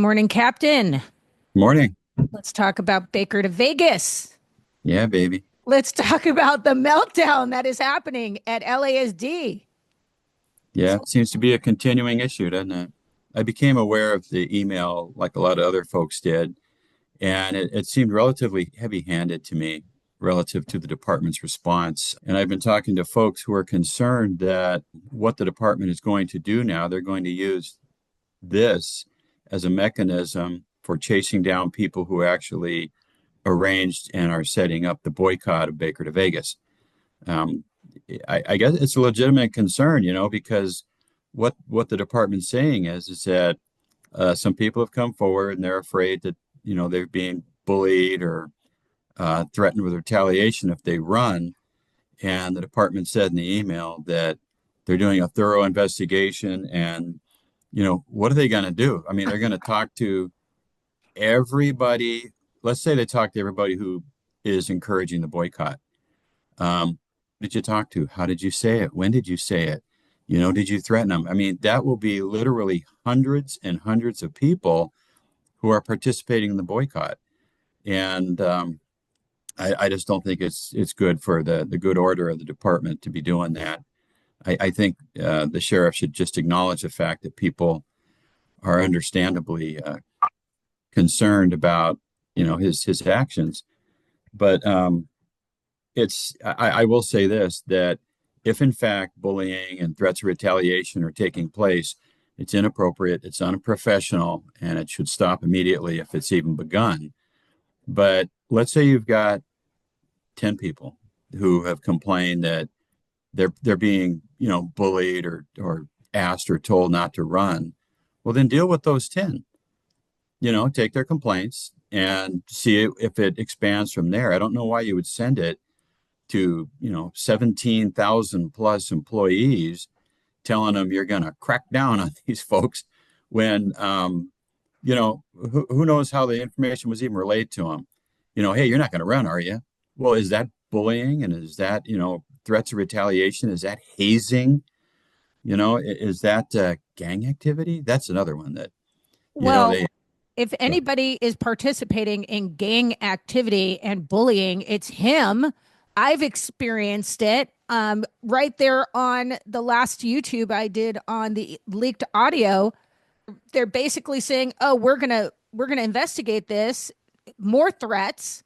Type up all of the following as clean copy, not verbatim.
Morning, Captain. Morning. Let's talk about Baker to Vegas. Yeah, baby. Let's talk about the meltdown that is happening at LASD. Yeah, So, it seems to be a continuing issue, doesn't it? I became aware of the email like a lot of other folks did, and it seemed relatively heavy-handed to me relative to the department's response. And I've been talking to folks who are concerned that what the department is going to do now, they're going to use this as a mechanism for chasing down people who actually arranged and are setting up the boycott of Baker to Vegas. Um, I guess it's a legitimate concern, because what the department's saying is that some people have come forward and they're afraid that they're being bullied or threatened with retaliation if they run. And the department said in the email that they're doing a thorough investigation. And what are they going to do? I mean, they're going to talk to everybody. Let's say they talk to everybody who is encouraging the boycott. Who did you talk to? How did you say it? When did you say it? Did you threaten them? I mean, that will be literally hundreds and hundreds of people who are participating in the boycott. And I just don't think it's good for the good order of the department to be doing that. I think the sheriff should just acknowledge the fact that people are understandably concerned about, his actions. But I will say this, that if in fact bullying and threats of retaliation are taking place, it's inappropriate, it's unprofessional, and it should stop immediately if it's even begun. But let's say you've got 10 people who have complained that they're being, bullied or asked or told not to run. Well, then deal with those 10. Take their complaints and see if it expands from there. I don't know why you would send it to 17,000 plus employees, telling them you're going to crack down on these folks when who knows how the information was even relayed to them. Hey, you're not going to run, are you? Well, is that bullying? And is that threats of retaliation? Is that hazing? Is that gang activity? That's another one that well, they. if anybody is participating in gang activity and bullying, it's him. I've experienced it right there on the last YouTube I did on the leaked audio. They're basically saying, "Oh, we're gonna investigate this." More threats,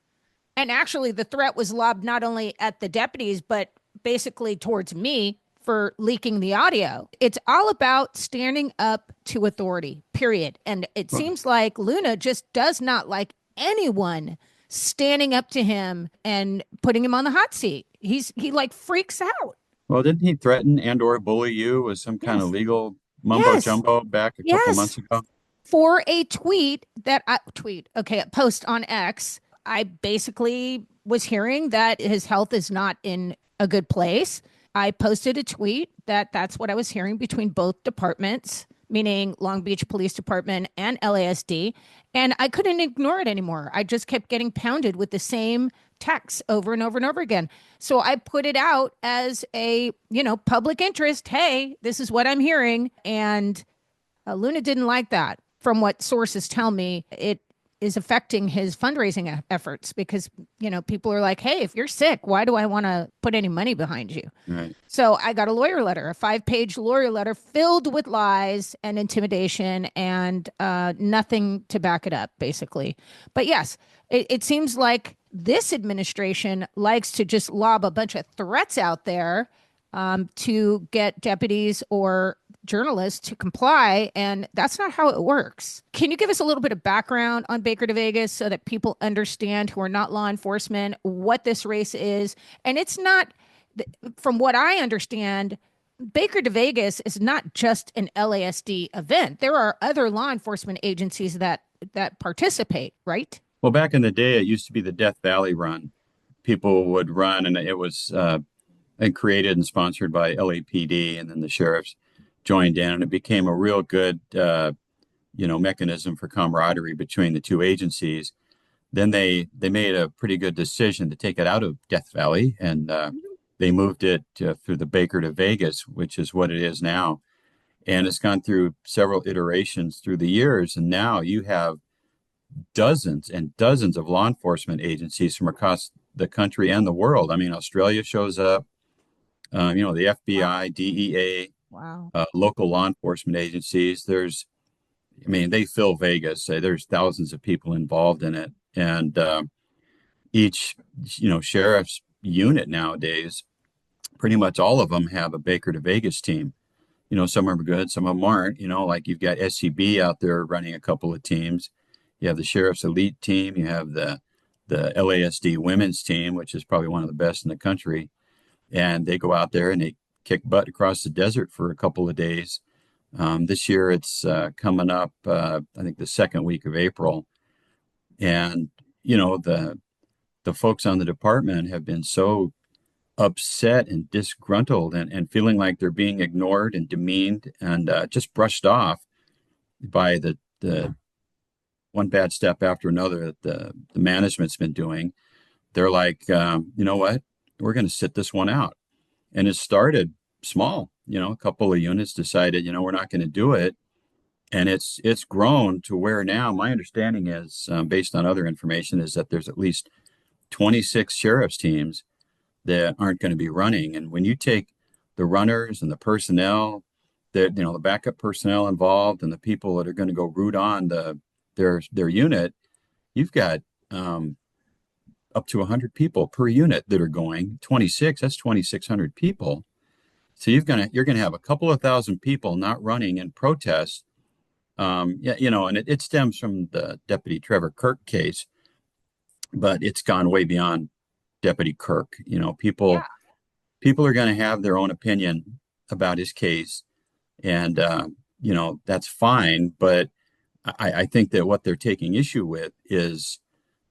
and actually, the threat was lobbed not only at the deputies but basically towards me for leaking the audio. It's all about standing up to authority, period. And it seems like Luna just does not like anyone standing up to him and putting him on the hot seat. He like freaks out. Well, didn't he threaten and or bully you with some kind of Yes. legal mumbo Yes. jumbo back a couple Yes. months ago? For a post on X, I basically was hearing that his health is not in a good place. I posted a tweet that that's what I was hearing between both departments, meaning Long Beach Police Department and LASD. And I couldn't ignore it anymore. I just kept getting pounded with the same texts over and over and over again. So I put it out as a, public interest. Hey, this is what I'm hearing. And Luna didn't like that. From what sources tell me, it is affecting his fundraising efforts because, people are like, hey, if you're sick, why do I want to put any money behind you? Right. So I got a lawyer letter, a 5-page lawyer letter filled with lies and intimidation and nothing to back it up, basically. But yes, it seems like this administration likes to just lob a bunch of threats out there to get deputies or journalists to comply, and that's not how it works. Can you give us a little bit of background on Baker to Vegas so that people understand who are not law enforcement what this race is? And it's not, from what I understand, Baker to Vegas is not just an LASD event. There are other law enforcement agencies that participate, right? Well, back in the day, it used to be the Death Valley Run. People would run, and it was created and sponsored by LAPD, and then the sheriffs joined in, and it became a real good, mechanism for camaraderie between the two agencies. Then they made a pretty good decision to take it out of Death Valley, and they moved it through the Baker to Vegas, which is what it is now. and it's gone through several iterations through the years. And now you have dozens and dozens of law enforcement agencies from across the country and the world. I mean, Australia shows up, the Wow. FBI, DEA, Wow. local law enforcement agencies. I mean, they fill Vegas. There's thousands of people involved in it. And each, sheriff's unit nowadays, pretty much all of them have a Baker to Vegas team. Some are good, some of them aren't. Like you've got SCB out there running a couple of teams. You have the sheriff's elite team. You have the LASD women's team, which is probably one of the best in the country. And they go out there and they kick butt across the desert for a couple of days. This year it's coming up, I think the second week of April. And, the folks on the department have been so upset and disgruntled and feeling like they're being ignored and demeaned and just brushed off by the one bad step after another that the management's been doing. They're like, you know what? We're going to sit this one out. And it started small. A couple of units decided, we're not going to do it. And it's grown to where now my understanding is, based on other information, is that there's at least 26 sheriff's teams that aren't going to be running. And when you take the runners and the personnel, the backup personnel involved, and the people that are going to go root on their unit, you've got up to 100 people per unit that are going. 26, that's 2,600 people. So you're gonna have a couple of thousand people not running in protest. Yeah, and it stems from the Deputy Trevor Kirk case, but it's gone way beyond Deputy Kirk. Yeah. People are going to have their own opinion about his case, and that's fine. But I think that what they're taking issue with is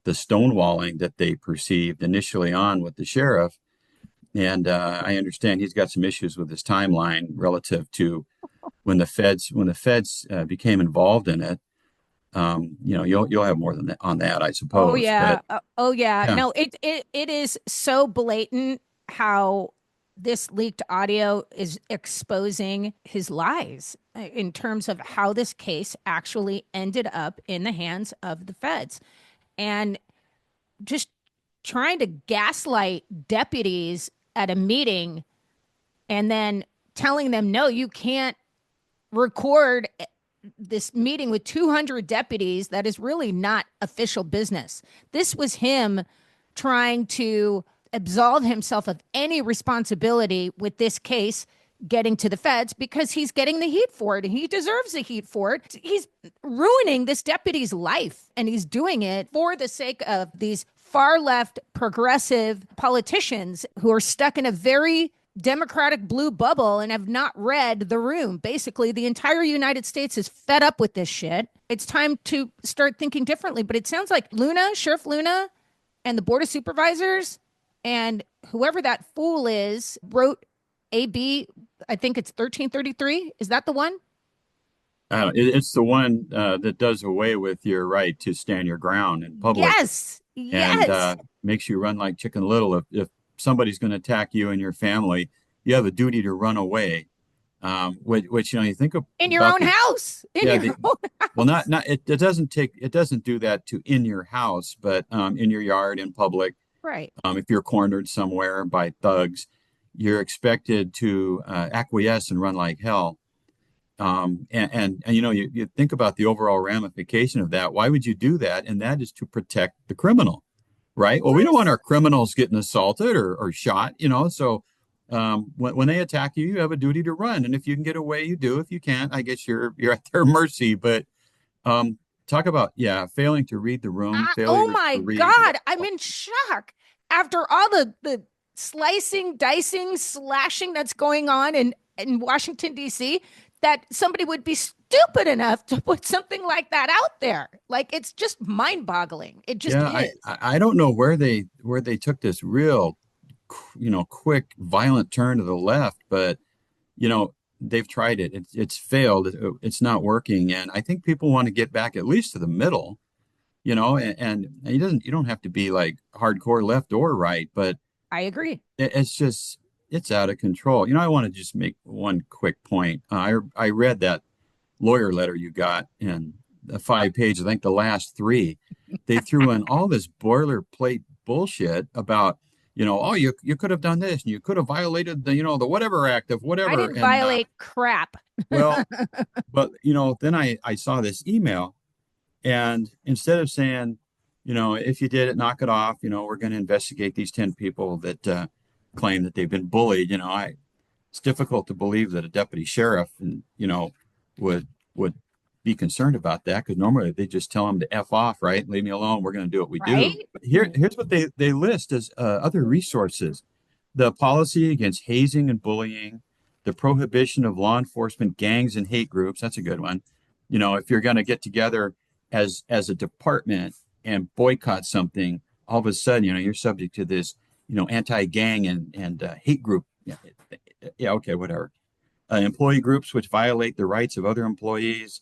the stonewalling that they perceived initially on with the sheriff. And I understand he's got some issues with his timeline relative to when the feds became involved in it. You'll have more than that on that, I Oh suppose. But yeah. Oh yeah. yeah, No, it is so blatant how this leaked audio is exposing his lies in terms of how this case actually ended up in the hands of the feds. And just trying to gaslight deputies at a meeting and then telling them, no, you can't record this meeting with 200 deputies. That is really not official business. This was him trying to absolve himself of any responsibility with this case getting to the feds because he's getting the heat for it and he deserves the heat for it. He's ruining this deputy's life and he's doing it for the sake of these far left progressive politicians who are stuck in a very Democratic blue bubble and have not read the room. Basically, the entire United States is fed up with this shit. It's time to start thinking differently. But it sounds like Sheriff Luna, and the Board of Supervisors and whoever that fool is wrote AB, I think it's 1333. Is that the one? it's the one that does away with your right to stand your ground in public Yes. and Yes. makes you run like Chicken Little. If somebody's going to attack you and your family, you have a duty to run away. Which you think In your about own the house. In yeah your the own well house. it doesn't do that to in your house, but in your yard in public. Right. If you're cornered somewhere by thugs, you're expected to acquiesce and run like hell. And you think about the overall ramification of that. Why would you do that? And that is to protect the criminal, right? Well, we don't want Yes. our criminals getting assaulted or shot, so when they attack you, you have a duty to run. And if you can get away, you do. If you can't, I guess you're at their mercy. But talk about, yeah, failing to read the room, Oh failure my to read God. I'm in shock after all the slicing, dicing, slashing that's going on in Washington, D.C., that somebody would be stupid enough to put something like that out there. Like, it's just mind boggling. It just yeah, is. I don't know where they took this real, quick, violent turn to the left, but you know, they've tried it. It's failed. It's not working. And I think people want to get back at least to the middle, and you don't have to be like hardcore left or right, but I agree. it's just, it's out of control. I want to just make one quick point. I read that lawyer letter you got in the 5 pages. I think the last three, they threw in all this boilerplate bullshit about, oh, you could have done this and you could have violated the whatever act of I whatever. didn't And violate crap. well, but then I saw this email, and instead of saying, if you did it, knock it off, we're going to investigate these 10 people that claim that they've been bullied. It's difficult to believe that a deputy sheriff and would would be concerned about that, because normally they just tell them to F off, right? Leave me alone. We're going to do what we do. Right? But here's what they list as other resources: the policy against hazing and bullying, the prohibition of law enforcement gangs and hate groups. That's a good one. If you're going to get together as a department and boycott something, all of a sudden, you're subject to this, anti-gang and hate group. Yeah, yeah, okay, whatever. Employee groups which violate the rights of other employees,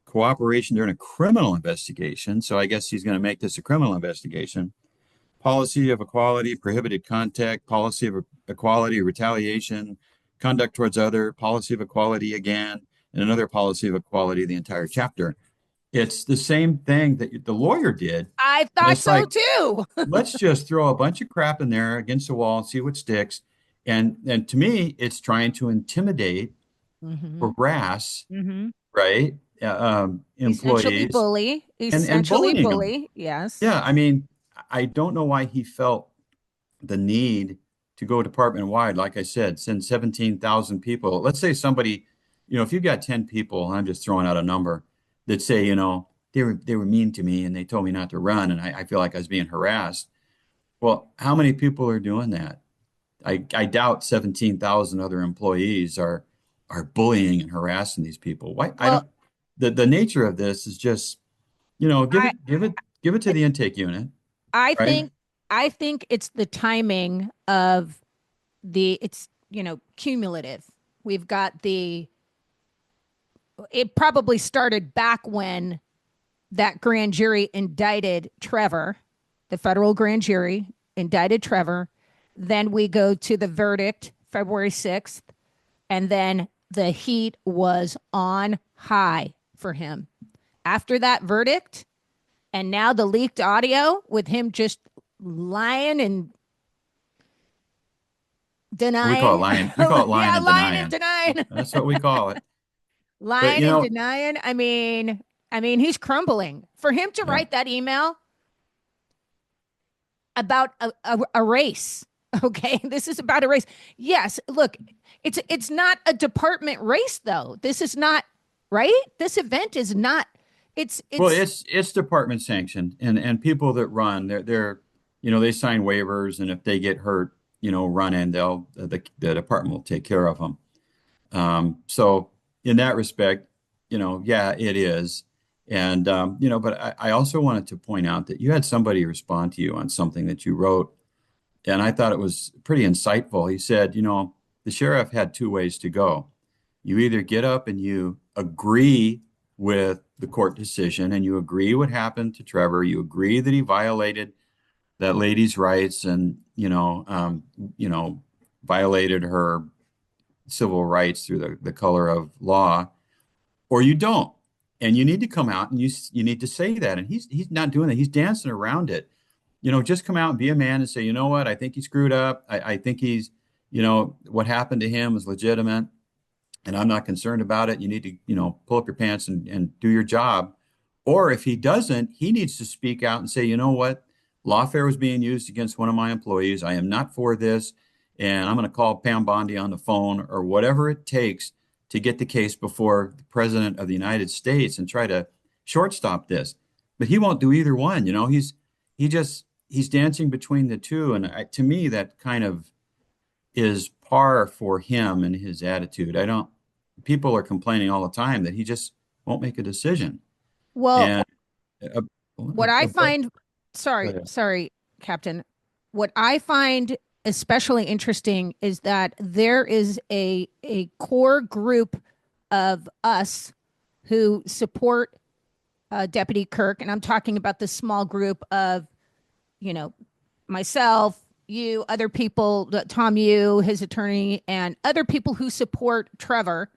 cooperation during a criminal investigation. So I guess he's going to make this a criminal investigation. Policy of equality, prohibited contact, policy of equality, retaliation, conduct towards other, policy of equality again, and another policy of equality, the entire chapter. It's the same thing that the lawyer did. I And thought it's so like, too. let's just throw a bunch of crap in there against the wall and see what sticks. And to me, it's trying to intimidate, Hmm. harass, Hmm. right? Essentially Employees bully. and Essentially bullying them. bully. Yes. Yeah, I mean, I don't know why he felt the need to go department wide. Like I said, send 17,000 people. Let's say somebody, if you've got 10 people, I'm just throwing out a number, that say, they were mean to me and they told me not to run, and I feel like I was being harassed. Well, how many people are doing that? I doubt 17,000 other employees are bullying and harassing these people. Why? I Well, don't. The nature of this is just, give I it to the intake unit, I right? think I think it's the timing of it's, cumulative. We've got it probably started back when that grand jury indicted Trevor, the federal grand jury indicted Trevor. Then we go to the verdict February 6th, and then the heat was on high for him. After that verdict, and now the leaked audio with him just lying and We call it denying. lying. We call it lying Yeah, and lying and denying. denying. That's what we call it. But Lying and denying. I mean, he's crumbling. For him to yeah. write that email about a race. Okay, this is about a race. Yes, look, it's not a department race though. This is not right. This event is not. It's Well, it's it's department sanctioned, and people that run, they're they sign waivers, and if they get hurt, running, the department will take care of them. So in that respect, yeah, it is. And but I also wanted to point out that you had somebody respond to you on something that you wrote, and I thought it was pretty insightful. He said, the sheriff had two ways to go. You either get up and you agree with the court decision and you agree what happened to Trevor, you agree that he violated that lady's rights and, violated her civil rights through the color of law, or you don't. And you need to come out and you need to say that. And he's not doing that. He's dancing around it. Just come out and be a man and say, you know what, I think he screwed up. I think he's, what happened to him was legitimate and I'm not concerned about it. You need to, pull up your pants and do your job. Or if he doesn't, he needs to speak out and say, you know what, lawfare was being used against one of my employees. I am not for this. And I'm going to call Pam Bondi on the phone or whatever it takes to get the case before the president of the United States and try to shortstop this. But he won't do either one. He's dancing between the two. And to me, that kind of is par for him and his attitude. People are complaining all the time that he just won't make a decision. well, And what I find. go Sorry, ahead. sorry, Captain. What I find especially interesting is that there is a core group of us who support Deputy Kirk, and I'm talking about the small group of, you know, myself, you, other people, Tom, you, his attorney, and other people who support Trevor,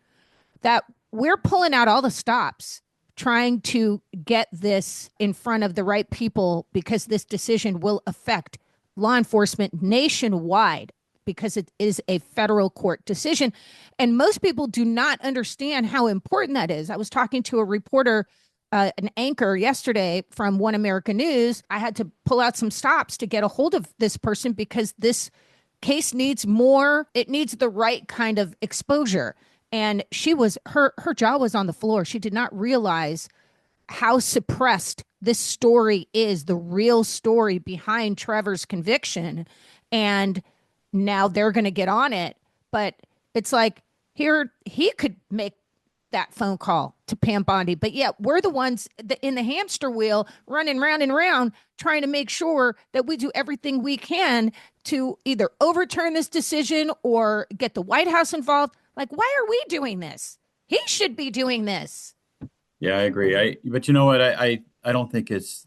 that we're pulling out all the stops trying to get this in front of the right people because this decision will affect law enforcement nationwide because it is a federal court decision. And most people do not understand how important that is. I was talking to a reporter, an anchor yesterday from One American News. I had to pull out some stops to get a hold of this person because this case needs more, it needs the right kind of exposure. And she was, her jaw was on the floor. She did not realize how suppressed this story is, the real story behind Trevor's conviction. And now they're going to get on it. But it's like, here, he could make that phone call to Pam Bondi. But yeah, we're the ones in the hamster wheel running round and round trying to make sure that we do everything we can to either overturn this decision or get the White House involved. Like, why are we doing this? He should be doing this. Yeah, I agree. But you know what? I don't think it's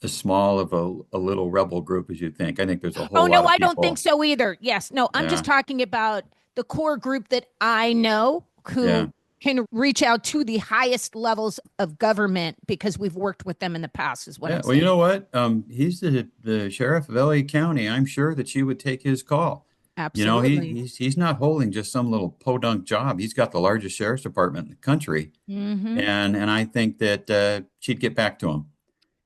as small of a little rebel group as you think. I think there's a Oh, whole lot no, of I don't think people. so either. Yes. No, I'm just Yeah, talking about the core group that I know yeah, who can reach out to the highest levels of government because we've worked with them in the past, is what yeah. I'm Well, you saying. know what? He's the sheriff of LA County. I'm sure that she would take his call. You know, Absolutely. he's not holding just some little podunk job. He's got the largest sheriff's department in the country, Mm-hmm. and I think that she'd get back to him.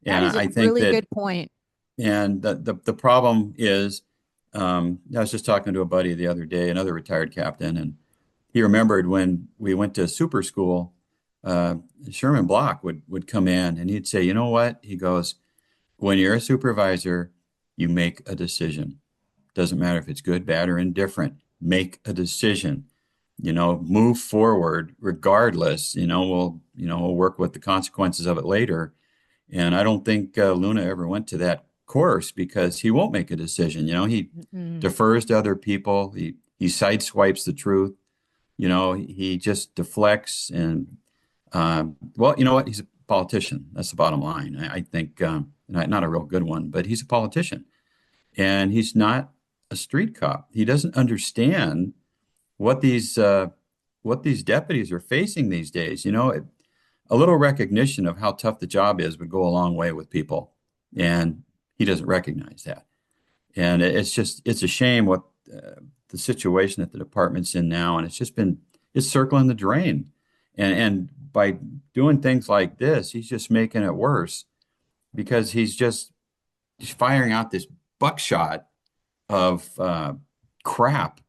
That And is a I think really that good point. And the problem is, I was just talking to a buddy the other day, another retired captain, and he remembered when we went to super school, uh, Sherman Block would come in and he'd say, you know what? He goes, when you're a supervisor, you make a decision. Doesn't matter if it's good, bad, or indifferent. Make a decision. Move forward regardless. We'll work with the consequences of it later. And I don't think Luna ever went to that course because he won't make a decision. He Mm-mm. defers to other people. He sideswipes the truth. He just deflects. And well, you know what? He's a politician. That's the bottom line. I think not a real good one, but he's a politician, and he's not a street cop. He doesn't understand what these deputies are facing these days. A little recognition of how tough the job is would go a long way with people, and he doesn't recognize that. And it's a shame what the situation that the department's in now, and it's circling the drain, and by doing things like this, he's just making it worse because he's firing out this buckshot of crap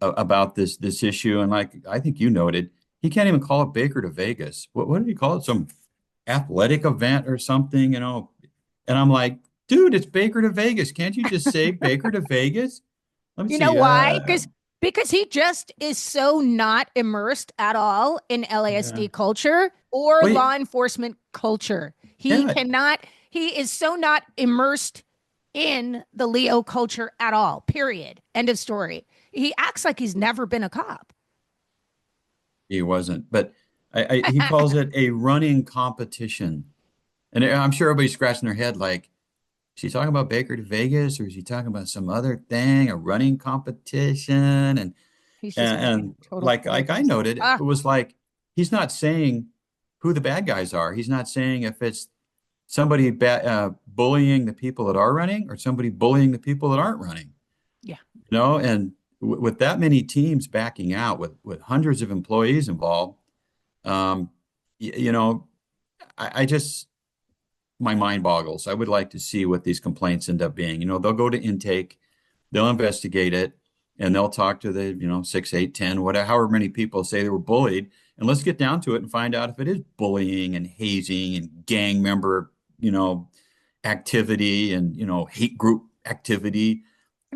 about this issue. And like I think you noted, he can't even call it Baker to Vegas. What did he call it? Some athletic event or something. And I'm like, dude, it's Baker to Vegas. Can't you just say Baker to Vegas? Let me You know see. why? Because he just is so not immersed at all in Yeah. LASD culture or Wait, law enforcement culture. He yeah. cannot, he is so not immersed in the Leo culture at all. Period. End of story. He acts like he's never been a cop. He wasn't, but he calls it a running competition. And I'm sure everybody's scratching their head like, is he talking about Baker to Vegas or is he talking about some other thing, a running competition? And He's just and, making and a total fool like of I himself. noted, it was like he's not saying who the bad guys are. He's not saying if it's somebody bullying the people that are running or somebody bullying the people that aren't running. Yeah. And with that many teams backing out, with hundreds of employees involved, um, y- you know, I just my mind boggles. I would like to see what these complaints end up being. They'll go to intake, they'll investigate it, and they'll talk to the, 6, 8, 10, whatever, however many people say they were bullied. And let's get down to it and find out if it is bullying and hazing and gang member, activity and, hate group activity.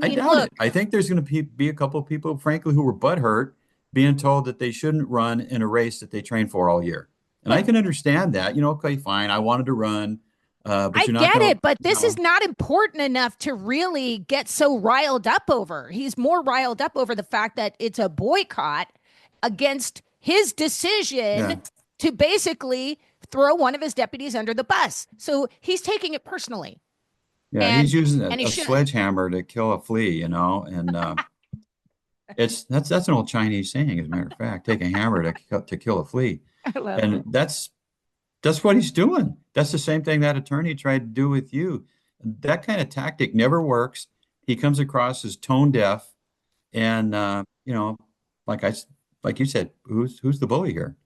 I I mean, doubt look, it. I think there's going to be a couple of people, frankly, who were butthurt being told that they shouldn't run in a race that they trained for all year. And but I can understand that. Okay, fine. I wanted to run, but I you're not get going to, it, but this is not important enough to really get so riled up over. He's more riled up over the fact that it's a boycott against his yeah. decision to basically throw one of his deputies under the bus. So he's taking it personally. Yeah, and he's using and he a should. sledgehammer to kill a flea, and it's that's an old Chinese saying, as a matter of fact, take a hammer to kill a flea, I love and it. that's what he's doing. That's the same thing that attorney tried to do with you. That kind of tactic never works. He comes across as tone deaf, and like I like you said, who's the bully here?